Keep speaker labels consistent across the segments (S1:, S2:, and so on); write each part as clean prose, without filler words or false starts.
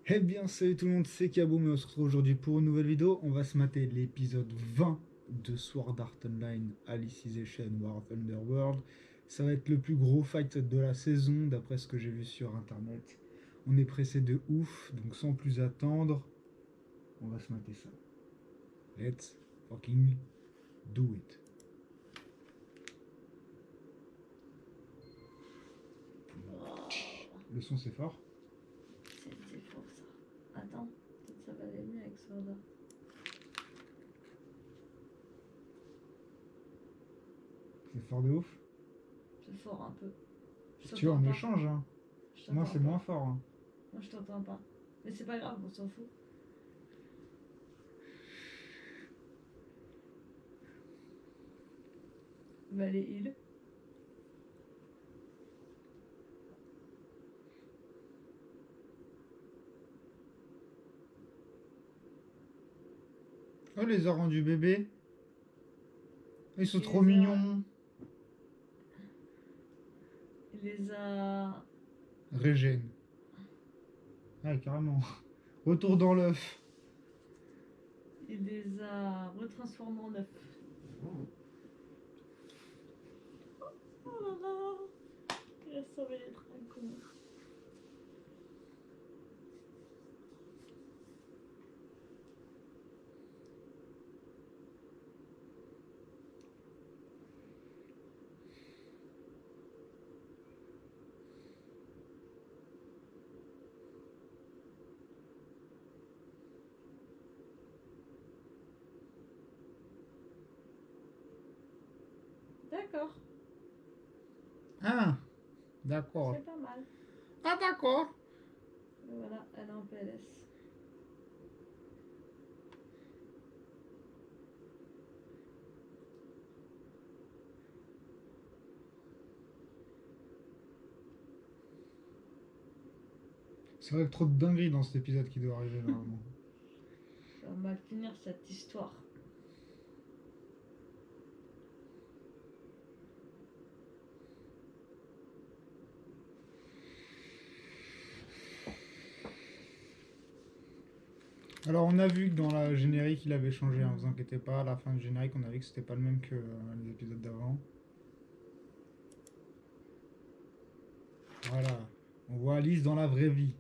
S1: Eh bien, salut tout le monde, c'est Kaboom et on se retrouve aujourd'hui pour une nouvelle vidéo. On va se mater l'épisode 20 de Sword Art Online Alicization War of Underworld. Ça va être le plus gros fight de la saison, d'après ce que j'ai vu sur internet. On est pressé de ouf, donc sans plus attendre, on va se mater ça. Let's fucking do it.
S2: Oh,
S1: Le son c'est fort.
S2: c'était fort ça. Attends, peut-être ça va aller mieux avec Sword.
S1: C'est fort de ouf.
S2: C'est fort un peu. Je
S1: Si tu veux,
S2: t'entends
S1: on
S2: pas.
S1: échange, hein.
S2: Je
S1: Moi
S2: t'entends
S1: c'est
S2: pas.
S1: moins fort, hein.
S2: Moi je t'entends pas. Mais c'est pas grave, on s'en fout. Va les heal.
S1: Oh, les a rendus bébés. Ils sont
S2: Il
S1: trop
S2: les a.
S1: mignons.
S2: Il les a.
S1: Régène. Ah, carrément. Retour dans l'œuf.
S2: Il les a retransformés en œufs. Oh là là. Il a sauvé les dragons. D'accord.
S1: Ah, d'accord.
S2: C'est pas mal.
S1: Ah, d'accord.
S2: Et voilà, elle est en PLS.
S1: C'est vrai que trop de dingueries dans cet épisode qui doit arriver normalement.
S2: Ça va mal finir cette histoire.
S1: Alors, on a vu que dans la générique, il avait changé, hein, vous inquiétez pas. À la fin du générique, on a vu que c'était pas le même que les épisodes d'avant. Voilà. On voit Alice dans la vraie vie.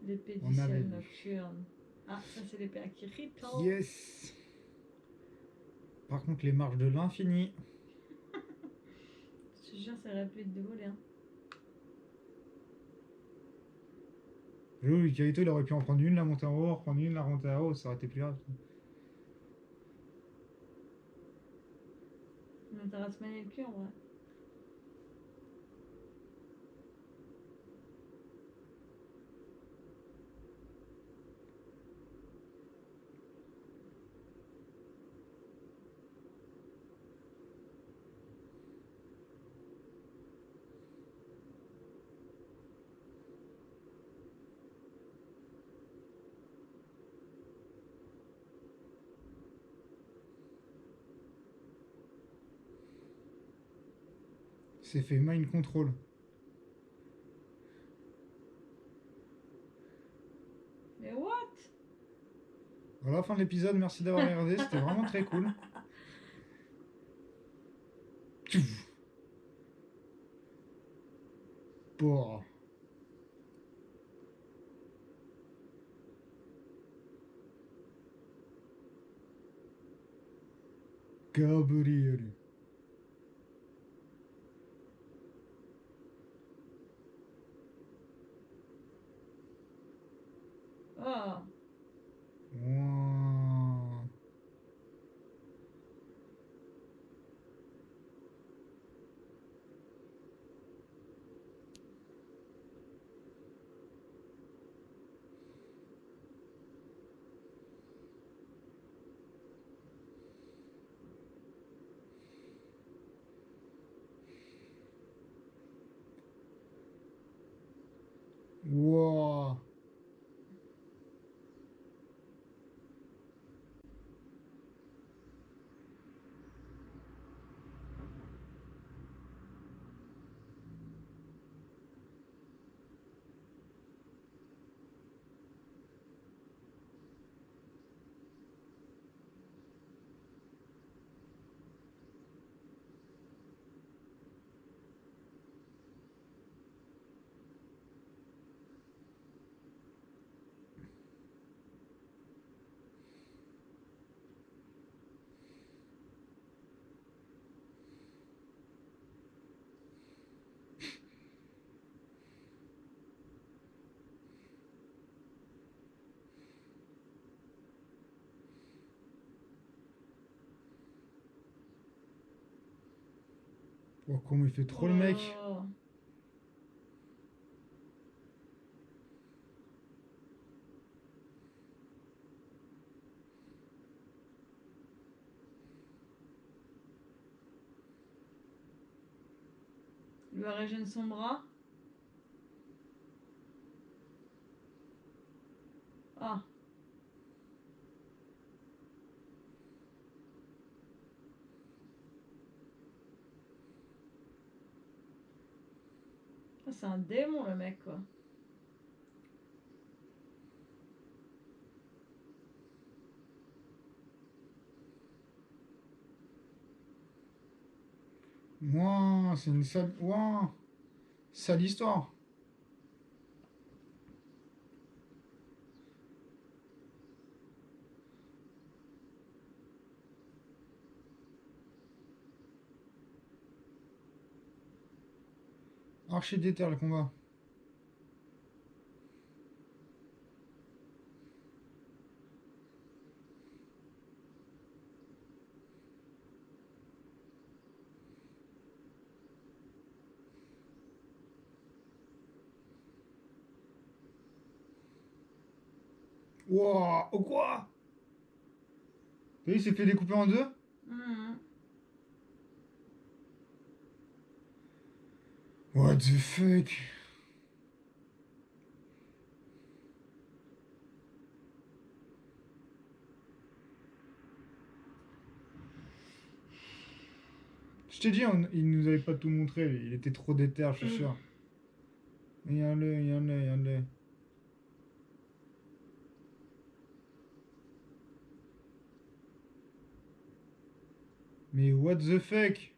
S2: L'épée du
S1: On avait
S2: ciel
S1: vu.
S2: nocturne. Ah, ça c'est l'épée à Kirito.
S1: Yes. Par contre, les marches de l'infini.
S2: Je te jure, ça aurait pu être de voler. Hein.
S1: Oui, Kaito, il aurait pu en prendre une, la monter en haut, en reprendre une, la remonter en haut, ça aurait été plus rapide.
S2: Mais t'as se manier le cul en vrai.
S1: C'est fait mind control.
S2: Mais what?
S1: Voilà, fin de l'épisode, merci d'avoir regardé, c'était vraiment très cool. Tchouf. Pouah. Gabriel.
S2: Oh,
S1: Ouah. Ouah. Oh, comment il fait
S2: Oh
S1: trop le
S2: là
S1: mec.
S2: là. Il va régénérer son bras. Ah. Ah, c'est un démon le mec quoi.
S1: Ouah, c'est une sale. Ouah, sale histoire. Archi déter le combat. Ouah, oh quoi? T'as vu, il s'est fait découper en deux?
S2: Mhm.
S1: What the fuck? Je t'ai dit, il nous avait pas tout montré, il était trop déter, je suis sûr. Regarde-le, regarde-le, regarde-le. Mais what the fuck?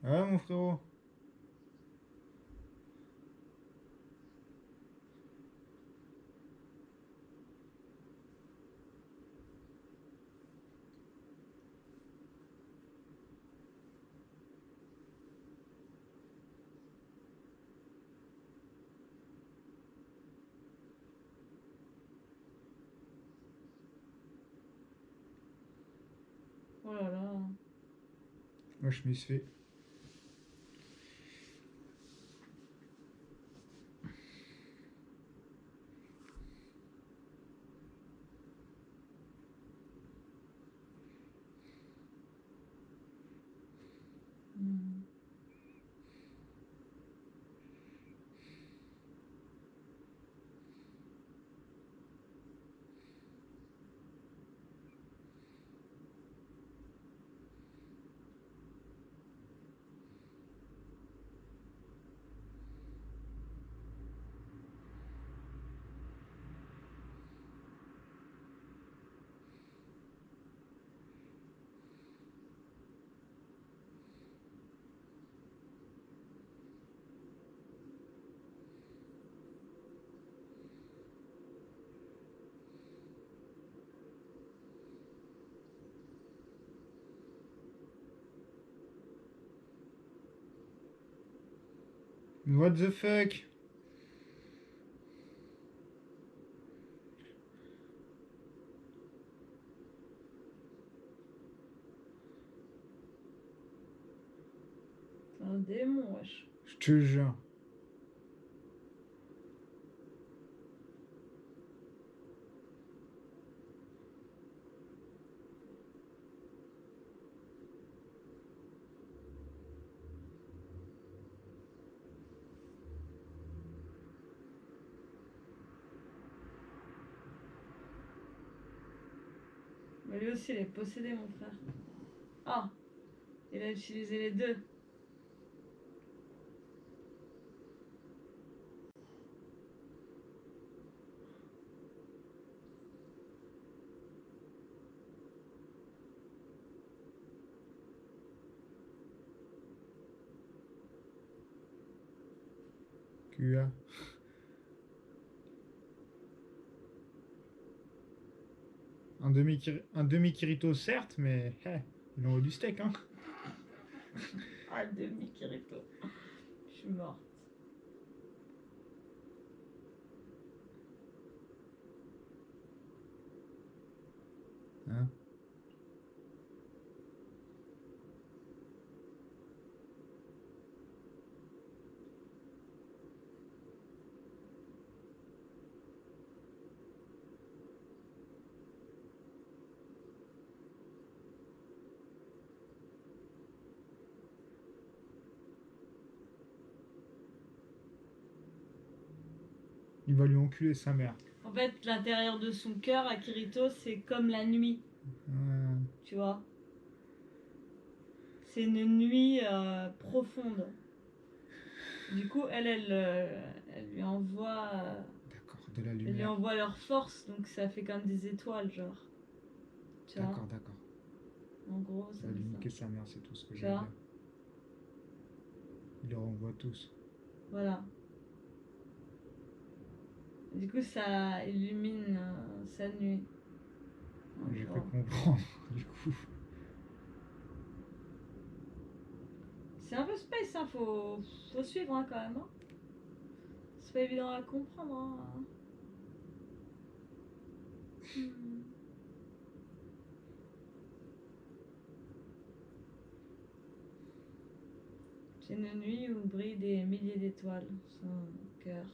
S1: Ah ouais, mon frérot.
S2: Oh là là.
S1: Moi, je me suis fait.
S2: Mhm.
S1: What the fuck?
S2: C'est un démon, wesh.
S1: Je te jure.
S2: Mais lui aussi, il est possédé, mon frère. Ah, il a utilisé les deux.
S1: QA. Un demi Kirito, certes, mais il en vaut du steak, hein.
S2: Ah, demi Kirito. Je suis morte.
S1: Hein? Il va lui enculer sa mère.
S2: En fait, l'intérieur de son cœur à Kirito, c'est comme la nuit,
S1: Euh,
S2: tu vois. C'est une nuit profonde. Du coup, elle lui envoie,
S1: d'accord, de la
S2: elle lui
S1: lumière.
S2: envoie leur force, donc ça fait comme des étoiles, genre. Tu vois.
S1: D'accord, d'accord.
S2: En gros,
S1: Il
S2: ça
S1: va lui
S2: fait ça.
S1: niquer sa mère, c'est tout ce que
S2: Tu
S1: je veux
S2: vois.
S1: dire. Il les renvoie tous.
S2: Voilà. Du coup, ça illumine sa nuit. En
S1: J'ai cru
S2: gros.
S1: comprendre, du coup.
S2: C'est un peu space, hein. Faut suivre hein, quand même. Hein. C'est pas évident à comprendre. Hein. Hmm. C'est une nuit où brillent des milliers d'étoiles. Son cœur.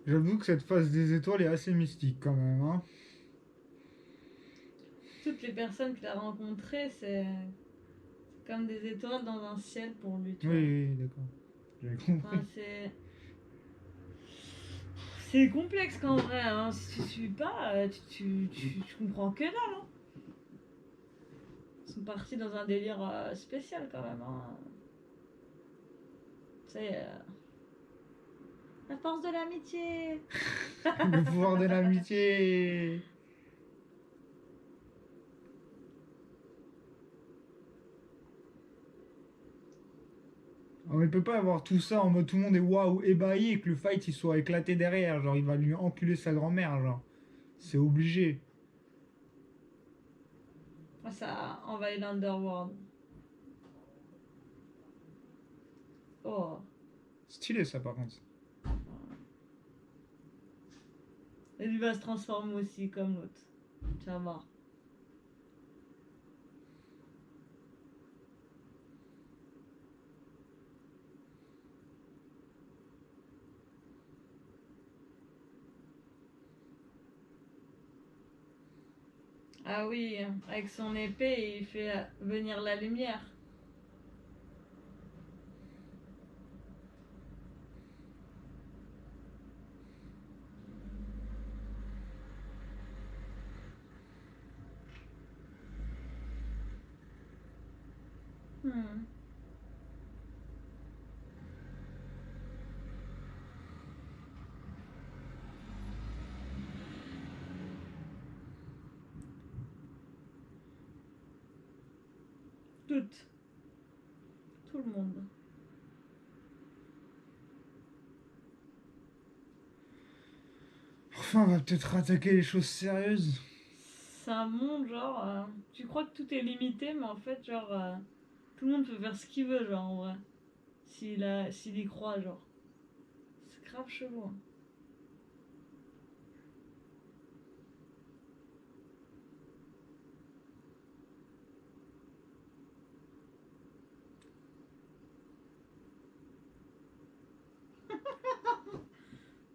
S1: J'avoue que cette phase des étoiles est assez mystique quand même, hein.
S2: Toutes les personnes qu'il a rencontrées, c'est comme des étoiles dans un ciel pour lui, tu
S1: Oui,
S2: vois.
S1: oui, d'accord. J'avais
S2: Enfin,
S1: compris.
S2: c'est complexe qu'en vrai, hein. Si tu suis pas, tu comprends que dalle. Hein. Ils sont partis dans un délire spécial quand même. Hein. Tu sais, la force de l'amitié.
S1: Le pouvoir de l'amitié. On ne peut pas avoir tout ça en mode tout le monde est waouh ébahi et que le fight il soit éclaté derrière. Genre il va lui enculer sa grand-mère, genre. C'est obligé.
S2: Ça envahit l'Underworld. Oh.
S1: Stylé ça par contre.
S2: Et lui va se transformer aussi comme l'autre. Tu vas voir. Ah oui, avec son épée, il fait venir la lumière. Hmm. Toutes. Tout le monde.
S1: Enfin, on va peut-être attaquer les choses sérieuses.
S2: C'est un monde, genre, tu crois que tout est limité, mais en fait, genre, tout le monde peut faire ce qu'il veut, genre, en vrai. S'il y croit, genre. C'est grave chelou. Hein.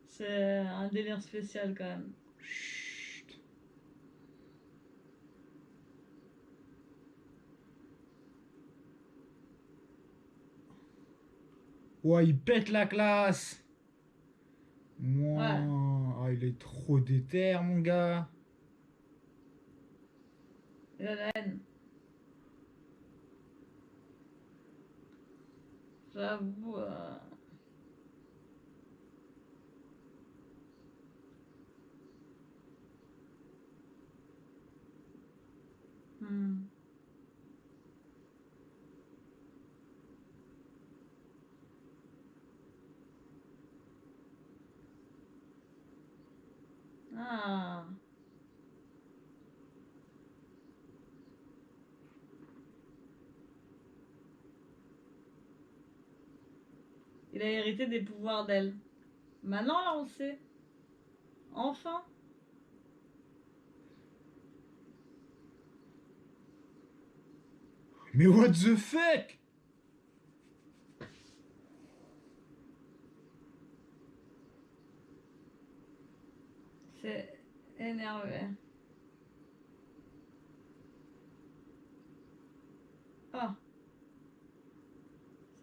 S2: C'est un délire spécial, quand même.
S1: Chut. Ouais, il pète la classe.
S2: Ouais.
S1: Moi, ah, il est trop déter, mon gars.
S2: Il a la haine. J'avoue. Hmm. Il a hérité des pouvoirs d'elle. Maintenant, là, on sait. Enfin.
S1: Mais what the fuck?
S2: C'est énervé. Ah.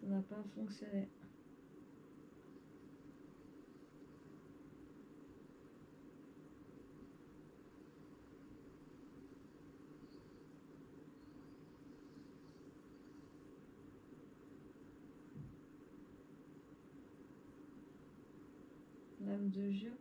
S2: Ça n'a pas fonctionné. Lame de jeu.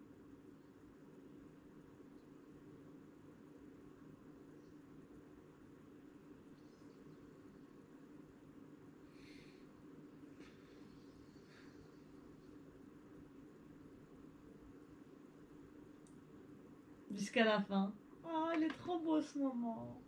S2: Jusqu'à la fin. Oh, il est trop beau ce moment.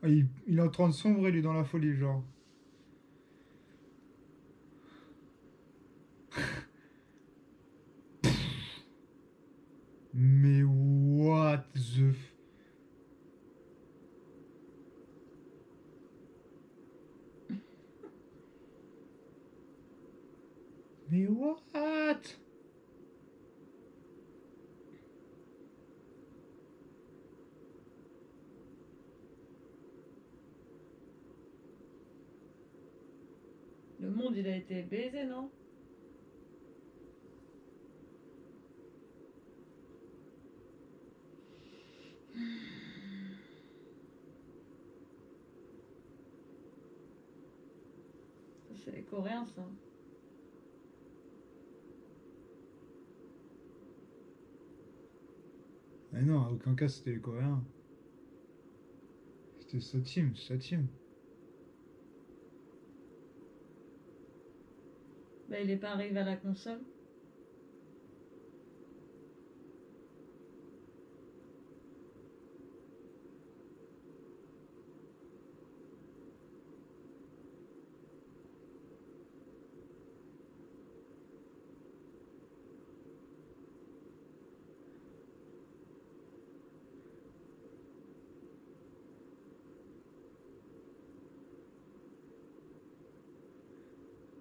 S1: Ah, il est en train de sombrer, il est dans la folie, genre. Mais what the... Mais what?
S2: Le monde, il a été baisé, non? C'est les Coréens, ça.
S1: Mais non, à aucun cas c'était les Coréens. C'était sa team, sa team.
S2: Bah, il est pas arrivé à la console.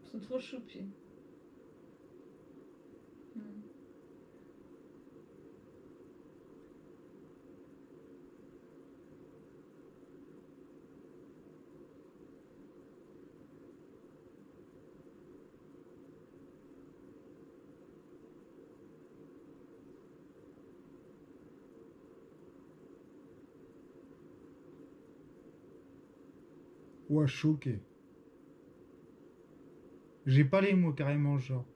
S2: Ils sont trop choupis. Hmm.
S1: Ouah, choqué. J'ai pas les mots carrément, genre.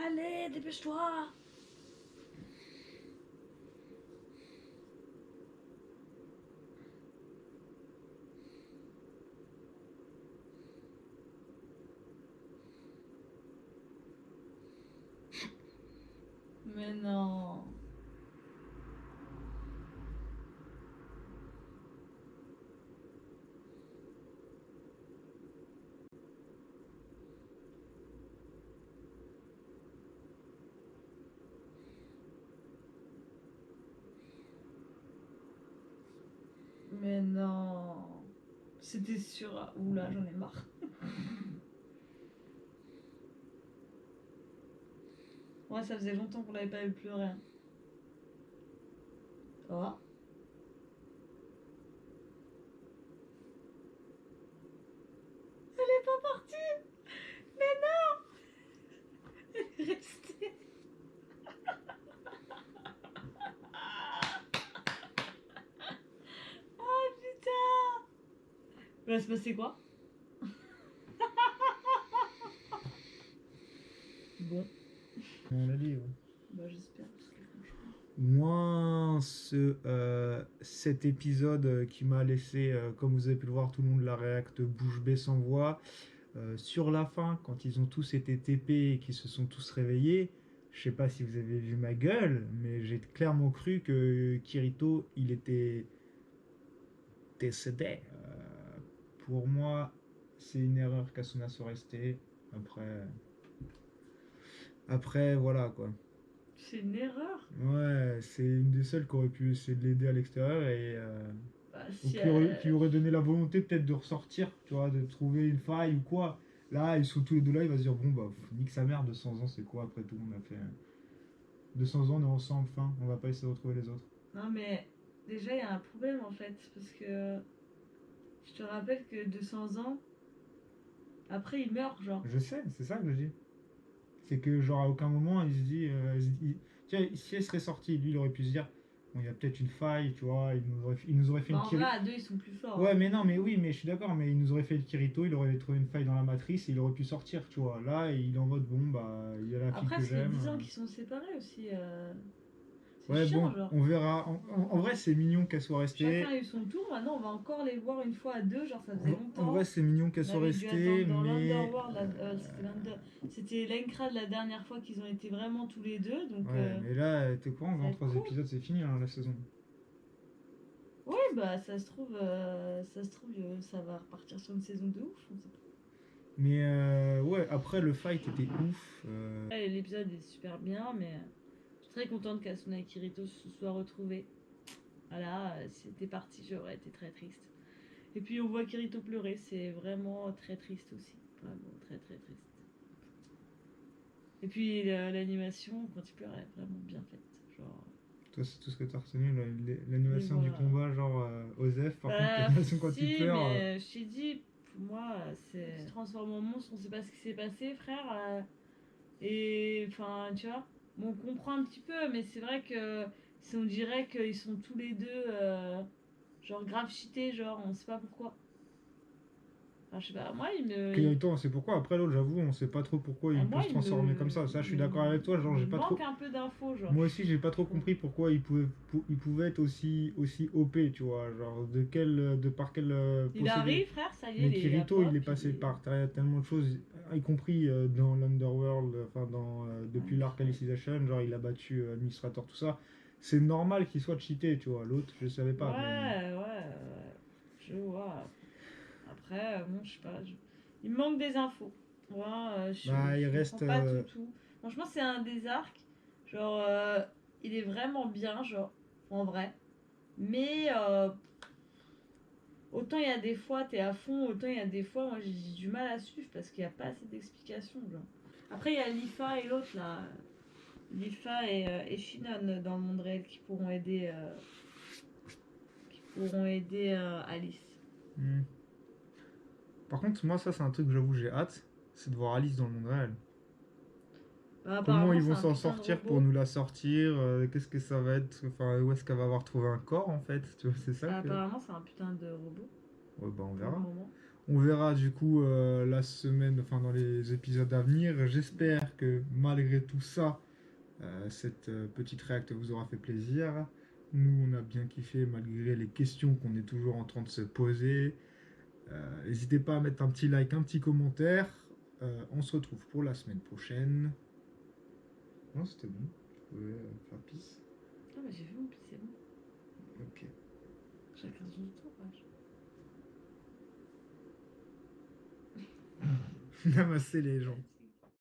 S2: Allez, dépêche-toi! Mais non. Mais non. C'était sûr. Oula, j'en ai marre. Ouais, ça faisait longtemps qu'on l'avait pas vu pleurer. Hein. Oh. Elle est pas partie. Mais non. Elle est restée. Oh putain. Il va se passer quoi? Bon.
S1: On l'a dit, ouais.
S2: Bah j'espère parce que franchement.
S1: Moi, cet épisode qui m'a laissé, comme vous avez pu le voir, tout le monde la réacte bouche bée sans voix. Sur la fin, quand ils ont tous été TP et qu'ils se sont tous réveillés, je sais pas si vous avez vu ma gueule, mais j'ai clairement cru que Kirito, il était décédé. Pour moi, c'est une erreur qu'Asuna soit restée. Après, voilà quoi.
S2: C'est une erreur.
S1: Ouais, c'est une des seules qui aurait pu essayer de l'aider à l'extérieur et
S2: Bah
S1: ou
S2: si
S1: qui lui aurait donné la volonté peut-être de ressortir, tu vois, de trouver une faille ou quoi. Là, ils sont tous les deux là, il va se dire bon bah nique sa mère, 200 ans c'est quoi après tout, on a fait 200 ans, on est ensemble, fin, on va pas essayer de retrouver les autres.
S2: Non mais déjà il y a un problème en fait parce que je te rappelle que 200 ans après il meurt genre.
S1: Je sais, c'est ça que je dis. C'est que genre à aucun moment il se dit, tiens, si elle serait sortie, lui il aurait pu se dire bon il y a peut-être une faille, tu vois, il nous aurait fait
S2: Bah
S1: une
S2: en vrai à deux ils sont plus forts.
S1: Ouais,
S2: Hein.
S1: mais non, mais oui, mais je suis d'accord, mais il nous aurait fait le Kirito, il aurait trouvé une faille dans la matrice et il aurait pu sortir, tu vois. Là, il est en mode, bon, bah, il y a la fille
S2: Après
S1: que
S2: ça fait
S1: j'aime.
S2: 10 ans qu'ils sont séparés aussi. C'est
S1: Ouais,
S2: chiant
S1: bon,
S2: genre.
S1: on verra. En vrai, c'est mignon qu'elle soit restée.
S2: Chacun a eu son tour, maintenant on va encore les voir une fois à deux, genre ça faisait
S1: En
S2: longtemps.
S1: vrai, c'est mignon qu'elle
S2: On
S1: soit
S2: avait dû
S1: restée,
S2: attendre dans
S1: mais.
S2: l'Underworld, c'était l'Encrad la dernière fois qu'ils ont été vraiment tous les deux, donc
S1: Ouais, mais là, t'es au courant,
S2: ça va
S1: dans
S2: être
S1: 3
S2: cool.
S1: épisodes, c'est fini, hein, la saison.
S2: Ouais, bah ça se trouve, ça va repartir sur une saison de ouf. On sait pas.
S1: Mais ouais, après, le fight était ouf.
S2: Ouais, l'épisode est super bien, mais je suis très contente qu'Asuna et Kirito se soient retrouvés. Voilà, si c'était parti, j'aurais été très triste. Et puis on voit Kirito pleurer, c'est vraiment très triste aussi. Vraiment très très triste. Et puis l'animation, quand il pleure, elle est vraiment bien faite. Genre.
S1: Toi, c'est tout ce que t'as retenu, l'animation du
S2: Voilà.
S1: combat, genre Osef. Par contre,
S2: Bah,
S1: l'animation quand il
S2: si,
S1: pleure.
S2: mais je t'ai dit, pour moi, c'est. Il se transforme en monstre, on sait pas ce qui s'est passé, frère. Et enfin, tu vois, bon, on comprend un petit peu, mais c'est vrai que si on dirait qu'ils sont tous les deux, genre grave cheatés, genre, on sait pas pourquoi. Enfin, je sais pas, moi, il me.
S1: Kirito, on sait pourquoi. Après, l'autre, j'avoue, on sait pas trop pourquoi
S2: Ah,
S1: il peut
S2: moi,
S1: se transformer comme ça. Ça, je suis d'accord avec toi. Genre,
S2: il
S1: j'ai
S2: me
S1: pas trop.
S2: manque un peu d'infos, genre.
S1: Moi aussi, j'ai pas trop compris pourquoi il pouvait être aussi OP, tu vois. Genre, de par quel
S2: Il arrive, frère, ça y est,
S1: Mais
S2: les
S1: Kirito, il est
S2: pop,
S1: passé par tellement de choses, y compris dans l'Underworld, enfin, depuis
S2: Ouais,
S1: l'arc Alicization, genre, il a battu Administrator, tout ça. C'est normal qu'il soit cheaté, tu vois. L'autre, je savais pas, mais.
S2: ouais. Je vois. Après, bon, je sais pas. Il me manque des infos. Moi,
S1: Bah, il
S2: je
S1: reste.
S2: comprends pas tout. Franchement, c'est un des arcs. Genre, il est vraiment bien, genre, en vrai. Mais autant il y a des fois, t'es à fond, autant il y a des fois, moi j'ai du mal à suivre parce qu'il n'y a pas assez d'explications. Genre. Après, il y a Lifa et l'autre là. Lifa et Shinon dans le monde réel qui pourront aider Alice.
S1: Hmm. Par contre, moi, ça, c'est un truc que j'avoue, j'ai hâte. C'est de voir Alice dans le monde réel.
S2: Bah,
S1: Comment
S2: apparemment,
S1: ils
S2: c'est
S1: vont
S2: un
S1: s'en
S2: putain de
S1: sortir
S2: robot.
S1: pour nous la sortir qu'est-ce que ça va être enfin, où est-ce qu'elle va avoir trouvé un corps, en fait? Tu vois, c'est ça que.
S2: Apparemment, c'est un putain de robot
S1: Ouais, bah, on
S2: pour le
S1: verra.
S2: moment.
S1: On verra du coup la semaine, enfin dans les épisodes à venir. J'espère que malgré tout ça, cette petite réacte vous aura fait plaisir. Nous, on a bien kiffé malgré les questions qu'on est toujours en train de se poser. N'hésitez pas à mettre un petit like, un petit commentaire. On se retrouve pour la semaine prochaine. Non, c'était bon. Je pouvais faire peace.
S2: Ah, bah j'ai vu mon c'est bon.
S1: Ok.
S2: Chacun son tour, ouais.
S1: Namasser les gens.